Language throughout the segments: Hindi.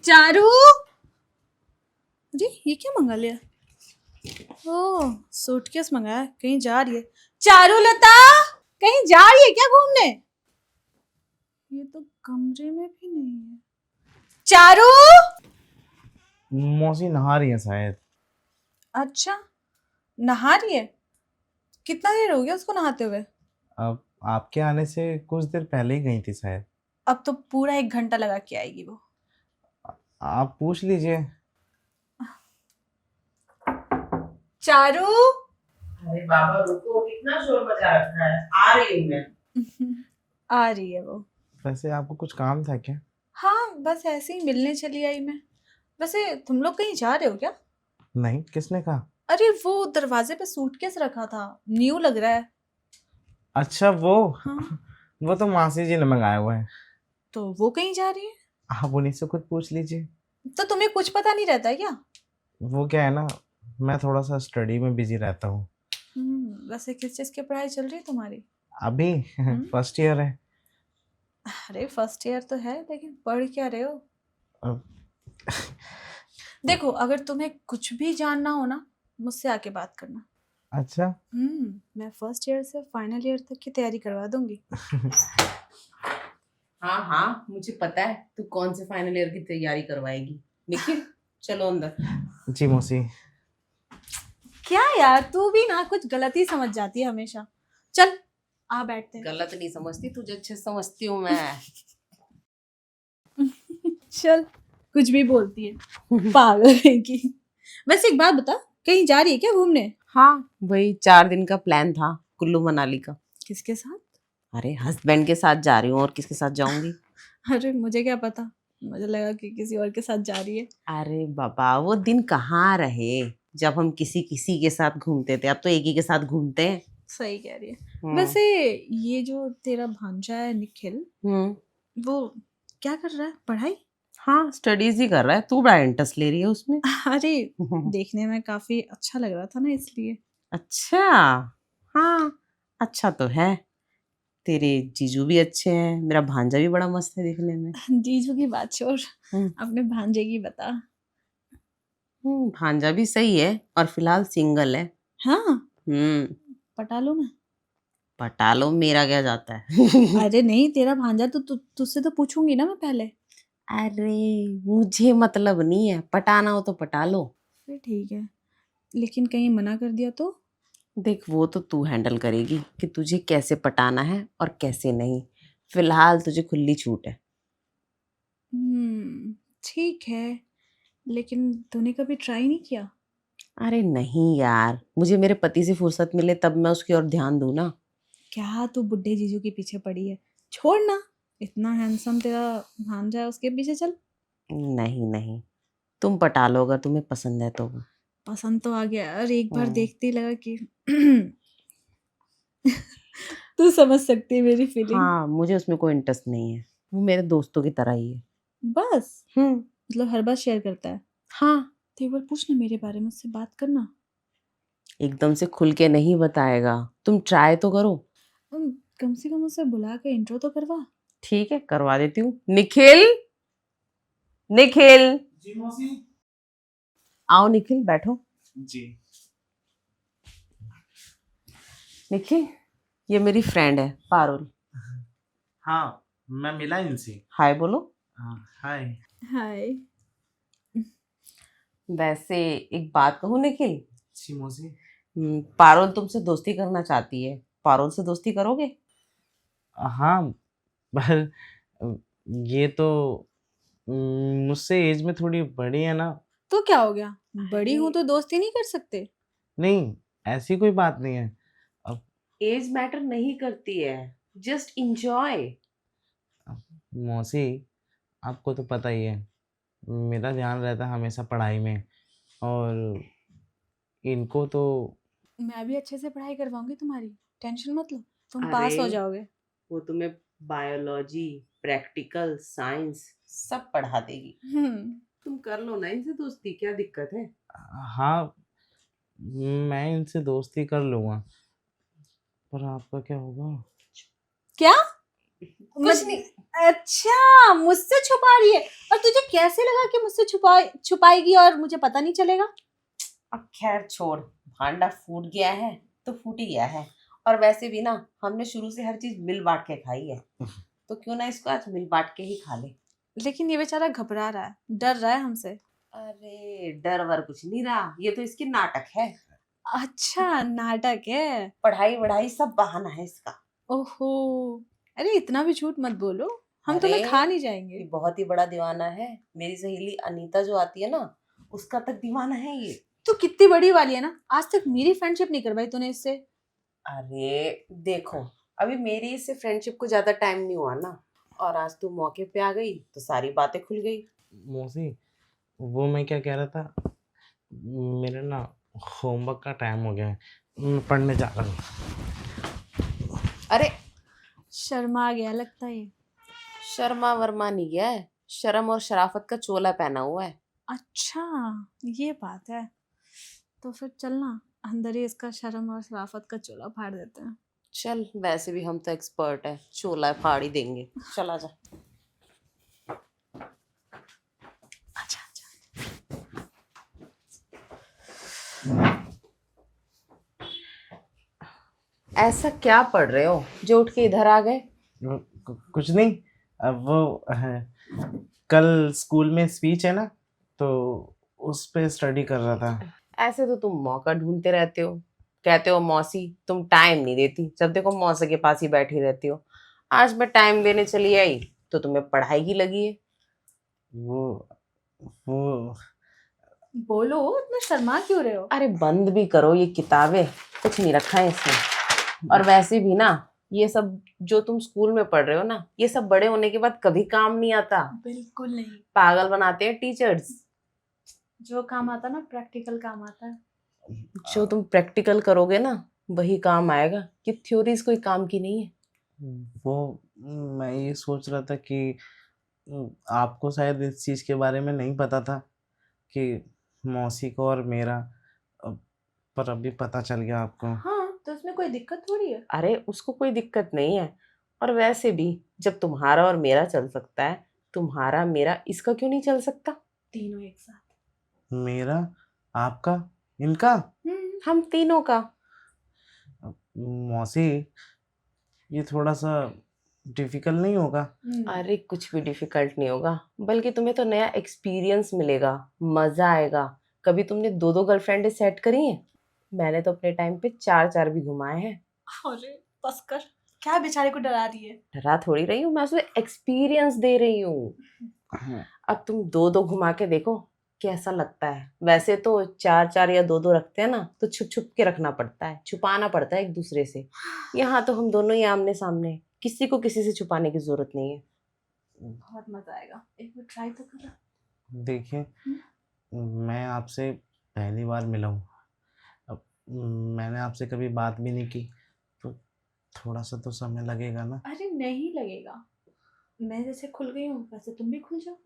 चारू, अरे ये क्या मंगा लिया? ओह, सूटकेस मंगाया, कहीं जा रही है। चारू लता, कहीं जा रही है क्या घूमने? ये तो कमरे में भी नहीं है। चारू। मौसी नहा रही है शायद। अच्छा, नहा रही है? कितना देर हो गया उसको नहाते हुए? अब आपके आने से कुछ देर पहले ही गई थी शायद। अब तो पूरा 1 घंटा लगा के आएगी वो। आप पूछ लीजिए। चारू। अरे बाबा रुको, कितना शोर मचा रखा है, आ रही हूँ मैं। आ रही है वो। वैसे आपको कुछ काम था क्या? हाँ, बस ऐसे ही मिलने चली आई मैं। वैसे तुम लोग कहीं जा रहे हो क्या? नहीं, किसने कहा? अरे वो दरवाजे पे सूटकेस रखा था, न्यू लग रहा है। अच्छा वो। हाँ, वो तो मासी जी ने मंगाया हुआ है। तो वो कहीं जा रही है? आप उन्हीं से खुद पूछ लीजिए। तो तुम्हें कुछ पता नहीं रहता है क्या? वो क्या है ना, मैं थोड़ा सा स्टडी में बिजी रहता हूँ। वैसे किस चीज की पढ़ाई चल रही है तुम्हारी? अभी फर्स्ट ईयर है। अरे फर्स्ट ईयर तो है, लेकिन पढ़ क्या रहे हो? अब देखो, अगर तुम्हें कुछ भी जानना हो ना, मुझसे आके बात करना। अच्छा। मैं फर्स्ट ईयर से फाइनल ईयर तक की तैयारी करवा दूंगी। हाँ हाँ, मुझे पता है तू कौन से फाइनल ईयर की तैयारी करवाएगी। निखिल, चलो अंदर। जी मौसी। क्या यार, तू भी ना कुछ गलत ही समझ जाती है हमेशा। चल, आ बैठते हैं। गलत नहीं समझती, तुझे अच्छे से समझती हूँ मैं। चल, कुछ भी बोलती है पागल है की। वैसे एक बात बता, कहीं जा रही है क्या घूमने? हाँ, वही 4 दिन का प्लान था कुल्लू मनाली का। किसके साथ? अरे हस्बैंड के साथ जा रही हूँ, और किसके साथ जाऊंगी। अरे मुझे क्या पता, मुझे लगा कि किसी और के साथ जा रही है। अरे बाबा, वो दिन कहाँ रहे जब हम किसी किसी के साथ घूमते थे। अब तो एक ही के साथ घूमते हैं। सही कह रही है। हम्म। वैसे ये जो तेरा भांजा है निखिल, वो क्या कर रहा है, पढ़ाई? हाँ, स्टडीज ही कर रहा है। तू बड़ा इंटरेस्ट ले रही है उसमें। अरे देखने में काफी अच्छा लग रहा था ना, इसलिए। अच्छा। हाँ, अच्छा तो है। तेरे जीजू भी अच्छे हैं, मेरा भांजा भी बड़ा मस्त है दिखने में। जीजू की बात छोड़, हम्म। अपने भांजे की बता। भांजा भी सही है, और फिलहाल सिंगल है। हाँ, हम्म। पटा लो ना। पटा लो, मेरा क्या जाता है। अरे नहीं, तेरा भांजा तो तुझसे तो पूछूंगी ना मैं पहले। अरे मुझे मतलब नहीं है, पटाना हो तो पटा लो। फिर ठीक है, लेकिन कहीं मना कर दिया तो? देख, वो तो तू हैंडल करेगी कि तुझे कैसे पटाना है और कैसे नहीं। फिलहाल तुझे खुली छूट है। ठीक है, लेकिन तूने कभी ट्राई नहीं किया? अरे नहीं यार, मुझे मेरे पति से फुर्सत मिले तब मैं उसकी ओर ध्यान दूं ना। क्या तू बुड्ढे जीजू के पीछे पड़ी है? छोड़ ना, इतना हैंडसम तेरा भांजा है, उसके पीछे चल। नहीं नहीं, तुम पटा लो अगर तुम्हें पसंद है तो। पसंद तो आ गया, और एक बार हम्म। देखते ही लगा कि तू समझ सकती है मेरी फीलिंग। हाँ, मुझे उसमें कोई इंटरेस्ट नहीं है। वो मेरे दोस्तों की तरह ही है। बस, हम्म। मतलब हर बात शेयर करता है? हाँ, तो एक बार पूछ ना मेरे बारे में, उससे बात करना। एकदम से खुल के नहीं बताएगा, तुम ट्राई तो करो। कम से कम उसे बुला के इंट्रो तो करवा। ठीक है, करवा देती हूँ। निखिल, निखिल, जी मौसी। आओ निखिल, बैठो। जी। निखिल, ये मेरी फ्रेंड है पारुल। हाँ, मैं मिला इनसे। हाय बोलो। हाँ, हाय। हाय। वैसे एक बात कहूँ निखिल, जी मौसी। पारुल तुमसे दोस्ती करना चाहती है। पारुल से दोस्ती करोगे? हाँ, पर ये तो मुझसे एज में थोड़ी बड़ी है ना। तो क्या हो गया, बड़ी हूं अरे, तो दोस्ती नहीं कर सकते? नहीं, ऐसी कोई बात नहीं है। अब एज मैटर नहीं करती है, जस्ट इंजॉय। मौसी, आपको तो पता ही है, मेरा ध्यान रहता है हमेशा पढ़ाई में, और इनको तो। मैं भी अच्छे से पढ़ाई करवाऊंगी तुम्हारी, टेंशन मत लो, तुम अरे पास हो जाओगे। वो तुम्हें बायोलॉजी, प्रैक्टिकल, साइंस सब पढ़ा देगी। हम्म तुम कर लो ना इनसे दोस्ती, क्या दिक्कत है। हाँ, मैं इनसे दोस्ती कर लूँगा, पर आपका क्या होगा? क्या? कुछ नहीं। अच्छा, मुझसे छुपा रही है। और तुझे कैसे लगा कि मुझसे छुपाएगी और मुझे पता नहीं चलेगा? अब खैर छोड़, भांडा फूट गया है तो फूट ही गया है। और वैसे भी ना हमने शुरू से हर चीज मिल बांट के खाई है, तो क्यों ना इसको आज मिल बांट के ही खा ले। लेकिन ये बेचारा घबरा रहा है, डर रहा है हमसे। अरे डर वर कुछ नहीं रहा, ये तो इसकी नाटक है। अच्छा, नाटक है। पढ़ाई वढ़ाई सब बहाना है इसका। ओहो, अरे इतना भी झूठ मत बोलो, हम तुम्हें अरे, खा नहीं ये जाएंगे। बहुत ही बड़ा दीवाना है। मेरी सहेली अनीता जो आती है ना, उसका तक दीवाना है ये। तू कितनी बड़ी वाली है ना, आज तक मेरी फ्रेंडशिप नहीं करवाई तूने इससे। अरे देखो, अभी मेरी इससे फ्रेंडशिप को ज्यादा टाइम नहीं हुआ ना, और आज तू मौके पे आ गई तो सारी बातें खुल गई। मौसी, वो मैं क्या कह रहा था, मेरे ना होमवर्क का टाइम हो गया है, मैं पढ़ने जा रहा हूँ। अरे शर्मा गया लगता है ये। शर्मा वर्मा नहीं है, शर्म और शराफत का चोला पहना हुआ है। अच्छा, ये बात है। तो फिर चलना, अंदर ही इसका शर्म और शराफत का चोला फाड़ देते हैं। चल, वैसे भी हम तो एक्सपर्ट है, चोला फाड़ ही देंगे। चला जा। अच्छा अच्छा। ऐसा क्या पढ़ रहे हो जो उठ के इधर आ गए? कुछ नहीं, अब वो कल स्कूल में स्पीच है ना, तो उस पे स्टडी कर रहा था। ऐसे तो तुम मौका ढूंढते रहते हो, कहते हो मौसी तुम टाइम नहीं देती, जब देखो मौसी के पास ही बैठी रहती हो। आज मैं टाइम देने चली आई तो तुम्हें पढ़ाई की लगी है। वो वो बोलो, इतना शर्मा क्यों रहे हो? अरे बंद भी करो ये किताबें, कुछ नहीं रखा है इसमें। और वैसे भी ना, ये सब जो तुम स्कूल में पढ़ रहे हो ना, ये सब बड़े होने के बाद कभी काम नहीं आता। बिल्कुल नहीं। पागल बनाते हैं टीचर्स। जो काम आता ना, प्रैक्टिकल काम आता है। जो तुम प्रैक्टिकल करोगे ना, वही काम आएगा। ये थ्योरीज कोई काम की नहीं है। वो मैं ये सोच रहा था कि आपको शायद इस चीज़ के बारे में नहीं पता था कि मौसी को और मेरा, पर अभी पता चल गया आपको। हाँ, तो उसमें कोई दिक्कत थोड़ी है। अरे उसको कोई दिक्कत नहीं है। और वैसे भी जब तुम्हारा और मेरा चल सकता है, तुम्हारा मेरा इसका क्यों नहीं चल सकता? तीनों एक साथ। मेरा, आपका, इनका। हम तीनों का। मौसी, ये थोड़ा सा डिफिकल्ट नहीं होगा? अरे कुछ भी डिफिकल्ट नहीं होगा, बल्कि तुम्हें तो नया एक्सपीरियंस मिलेगा, मजा आएगा। कभी तुमने दो दो गर्लफ्रेंड सेट करी हैं? मैंने तो अपने टाइम पे चार चार भी घुमाए हैं। अरे बस कर, क्या बेचारे को डरा रही है? डरा थोड़ी रही हूँ मैं, उसे एक्सपीरियंस दे रही हूँ। अब तुम दो दो घुमा के देखो कैसा लगता है। वैसे तो चार चार या दो दो रखते हैं ना, तो छुप छुप के रखना पड़ता है, छुपाना पड़ता है एक दूसरे से। यहाँ तो हम दोनों ही आमने सामने, किसी को किसी से छुपाने की जरूरत नहीं है। बहुत मजा आएगा, एक बार ट्राई तो करो। देखिए, मैं आपसे पहली बार मिला हूँ, अब मैंने आपसे कभी बात भी नहीं की, तो थोड़ा सा तो समय लगेगा ना। अरे नहीं लगेगा, मैं जैसे खुल गई हूँ वैसे तुम भी खुल जाओ।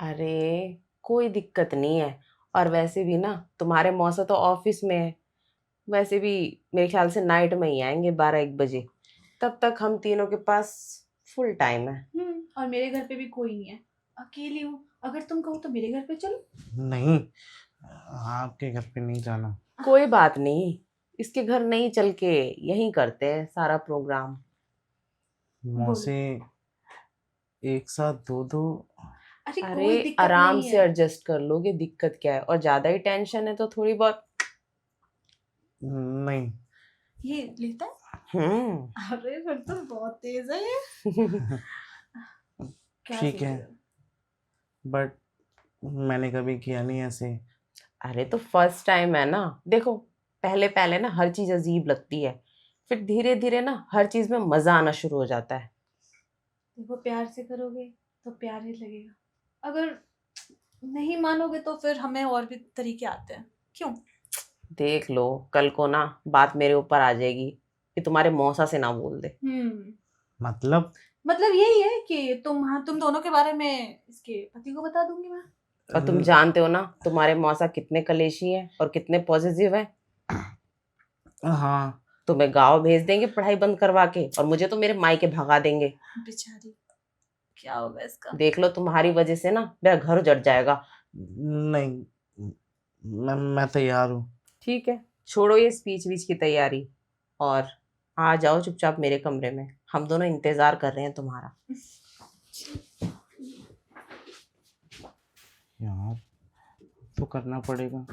अरे कोई दिक्कत नहीं है। और वैसे भी ना, तुम्हारे मौसा तो ऑफिस में है। वैसे भी मेरे ख्याल से नाइट में ही आएंगे 12-1 बजे। तब तक हम तीनों के पास फुल टाइम है। और मेरे घर पे भी कोई नहीं है, अकेली हूँ। अगर तुम कहो तो मेरे घर पे चलो। नहीं, आपके घर पे नहीं जाना। कोई बात नहीं, इसके घर नहीं चल के यहीं करते हैं सारा प्रोग्राम। मौसी, एक साथ दो दो? अरे कोई अरे दिक्कत आराम नहीं से है। एडजस्ट कर लोगे, दिक्कत क्या है? और ज्यादा ही टेंशन है तो थोड़ी बहुत। नहीं। ये लेता है? अरे फिर तो बहुत तेज है ये। क्या ठीक सोच है, रहे हो? बट मैंने कभी किया नहीं ऐसे। अरे तो फर्स्ट टाइम है ना, देखो पहले पहले ना हर चीज अजीब लगती है, फिर धीरे धीरे ना हर चीज में मजा आना शुरू हो जाता है। देखो, प्यार से करोगे तो प्यार ही लगेगा, अगर नहीं मानोगे तो फिर हमें और भी तरीके आते हैं। क्यों? देख लो, कल को ना बात मेरे ऊपर आ जाएगी कि तुम्हारे मौसा से ना बोल दे। मतलब? मतलब यही है कि तुम दोनों के बारे में इसके पति को बता दूंगी मैं। और तुम जानते हो ना तुम्हारे मौसा कितने कलेशी हैं और कितने पॉजिटिव हैं। हाँ। तुम्हें गाँव भेज देंगे पढ़ाई बंद करवा के, और मुझे तो मेरे मायके भगा देंगे। बेचारी। क्या होगा इसका? देख लो, तुम्हारी वजह से ना मेरा घर उजड़ जाएगा। नहीं, मैं तैयार हूँ। ठीक है, छोड़ो ये स्पीच वीच की तैयारी और आ जाओ चुपचाप मेरे कमरे में, हम दोनों इंतजार कर रहे हैं तुम्हारा। यार, तो करना पड़ेगा,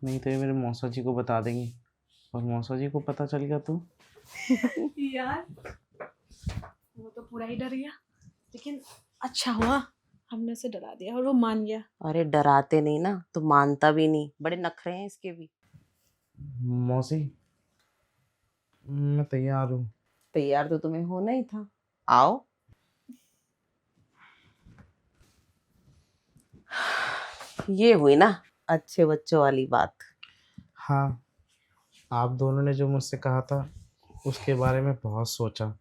नहीं तो ये मेरे मौसा जी को बता देंगी, और मौसा जी को पता चल गया तो। यार वो तो पूरा ही डर गया, लेकिन अच्छा हुआ हमने उसे डरा दिया और वो मान गया। अरे डराते नहीं ना तो मानता भी नहीं, बड़े नखरे हैं इसके भी। मौसी, मैं तैयार हूँ। तैयार तो तुम्हें होना ही था, आओ। ये हुई ना अच्छे बच्चों वाली बात। हाँ, आप दोनों ने जो मुझसे कहा था उसके बारे में बहुत सोचा,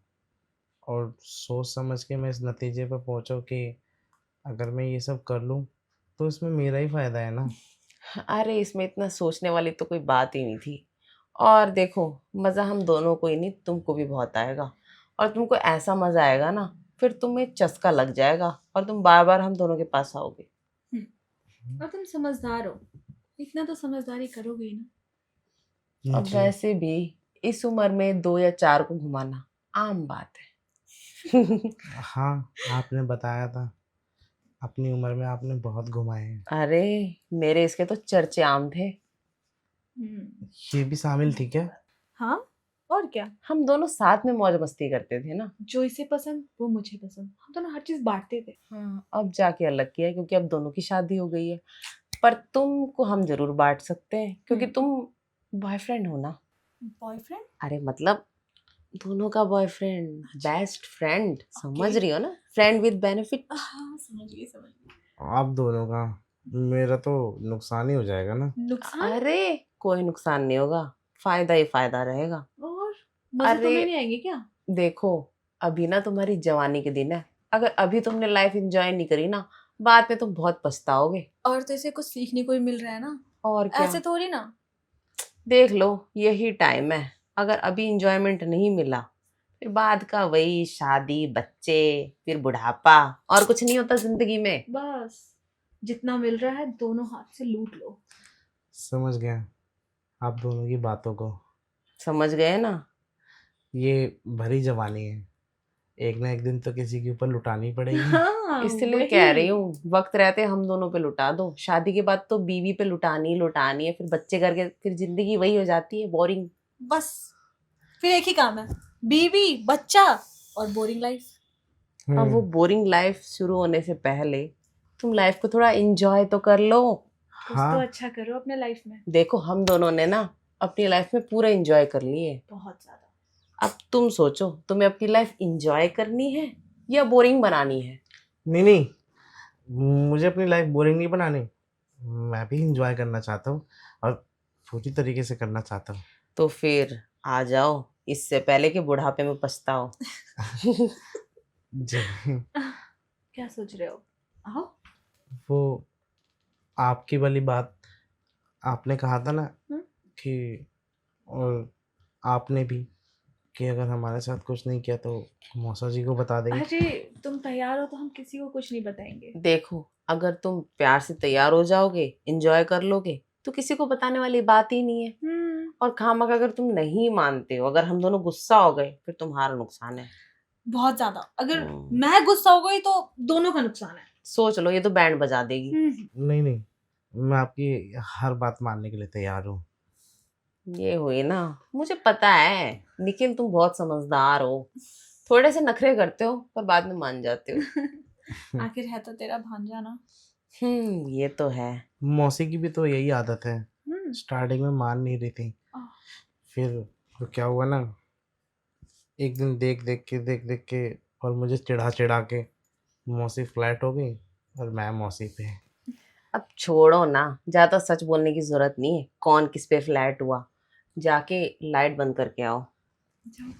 और सोच समझ के मैं इस नतीजे पर पहुंचा कि अगर मैं ये सब कर लूं तो इसमें मेरा ही फायदा है ना। अरे इसमें इतना सोचने वाली तो कोई बात ही नहीं थी। और देखो, मज़ा हम दोनों को ही नहीं, तुमको भी बहुत आएगा। और तुमको ऐसा मज़ा आएगा ना, फिर तुम्हें चस्का लग जाएगा और तुम बार बार हम दोनों के पास आओगे। और तुम समझदार हो, इतना तो समझदारी करोगे ही ना। अब जी। वैसे भी इस उम्र में 2 या 4 को घुमाना आम बात है। हाँ, आपने बताया था अपनी उम्र में आपने बहुत घुमाए हैं। अरे मेरे इसके तो चर्चे आम थे। ये भी शामिल थी क्या? हाँ, और क्या। हम दोनों साथ में मौज मस्ती करते थे ना। जो इसे पसंद वो मुझे पसंद, हम दोनों हर चीज बांटते थे। हाँ, अब जाके अलग किया है क्योंकि अब दोनों की शादी हो गई है। पर तुमको हम जरूर बांट सकते हैं क्योंकि तुम बॉयफ्रेंड हो ना। बॉयफ्रेंड? अरे मतलब दोनों का बॉयफ्रेंड, बेस्ट फ्रेंड, समझ Okay. रही हो ना, फ्रेंड विद बेनिफिट। हाँ, समझ गई। आप दोनों का, मेरा तो नुकसान ही हो जाएगा ना। नुकसान? अरे कोई नुकसान नहीं होगा, फायदा ही फायदा रहेगा। और मजे अरे तुम्हें नहीं आएंगे क्या? देखो, अभी ना तुम्हारी जवानी के दिन है, अगर अभी तुमने लाइफ एंजॉय नहीं करी ना, बाद में तुम बहुत पछताओगे। और तो इसे कुछ सीखने को ही मिल रहा है ना, और क्या, ऐसे थोड़ी ना। देख लो यही टाइम है, अगर अभी इंजॉयमेंट नहीं मिला फिर बाद का वही शादी, बच्चे, फिर बुढ़ापा, और कुछ नहीं होता जिंदगी में। बस जितना मिल रहा है दोनों हाथ से लूट लो। समझ गया आप दोनों की बातों को। समझ गए ना। ये भरी जवानी है, एक ना एक दिन तो किसी के ऊपर लुटानी पड़ेगी। हाँ, इसलिए कह रही हूँ, वक्त रहते हम दोनों पे लुटा दो, शादी के बाद तो बीवी पे लुटानी ही लुटानी है, फिर बच्चे करके फिर जिंदगी वही हो जाती है, बोरिंग। बस फिर एक ही काम है, बीवी बच्चा और बोरिंग लाइफ। अब वो बोरिंग लाइफ शुरू होने से पहले तुम लाइफ को थोड़ा एंजॉय तो कर लो। कुछ तो हाँ, अच्छा करो अपने लाइफ में। देखो हम दोनों ने ना अपनी लाइफ में पूरा एंजॉय कर लिए, बहुत ज्यादा। अब तुम सोचो तुम्हें अपनी लाइफ एंजॉय करनी है या बोरिंग बनानी है। नहीं नहीं, मुझे अपनी लाइफ बोरिंग नहीं बनानी, मैं भी इंजॉय करना चाहता हूँ, और पूरी तरीके से करना चाहता हूँ। तो फिर आ जाओ, इससे पहले कि बुढ़ापे में पछताओ। जी। क्या सोच रहे हो? आओ। वो आपकी वाली बात आपने कहा था ना हम्म? कि, और आपने भी, कि अगर हमारे साथ कुछ नहीं किया तो मौसा जी को बता देंगे। अरे तुम तैयार हो तो हम किसी को कुछ नहीं बताएंगे। देखो अगर तुम प्यार से तैयार हो जाओगे, एंजॉय कर लोगे, तो किसी को बताने वाली बात ही नहीं है। और खामखा अगर तुम नहीं मानते हो, अगर हम दोनों गुस्सा हो गए, फिर तुम्हारा नुकसान है। बहुत ज्यादा। अगर हम्म। मैं गुस्सा हो गई तो दोनों का नुकसान है। सोच लो, ये तो बैंड बजा देगी। नहीं नहीं, मैं आपकी हर बात मानने के लिए तैयार हूँ। ये हुई ना, मुझे पता है निखिल तुम बहुत समझदार हो, थोड़े से नखरे करते हो पर बाद में मान जाते हो। आखिर है तो तेरा भांजा ना। ये तो है। मौसी की भी तो यही आदत है, स्टार्टिंग में मान नहीं रही थी, आह। फिर तो क्या हुआ ना, एक दिन देख देख के और मुझे चिढ़ा चिढ़ा के मौसी फ्लैट हो गई और मैं मौसी पे। अब छोड़ो ना, ज्यादा सच बोलने की जरूरत नहीं है, कौन किस पे फ्लैट हुआ, जाके लाइट बंद करके आओ। जाओ।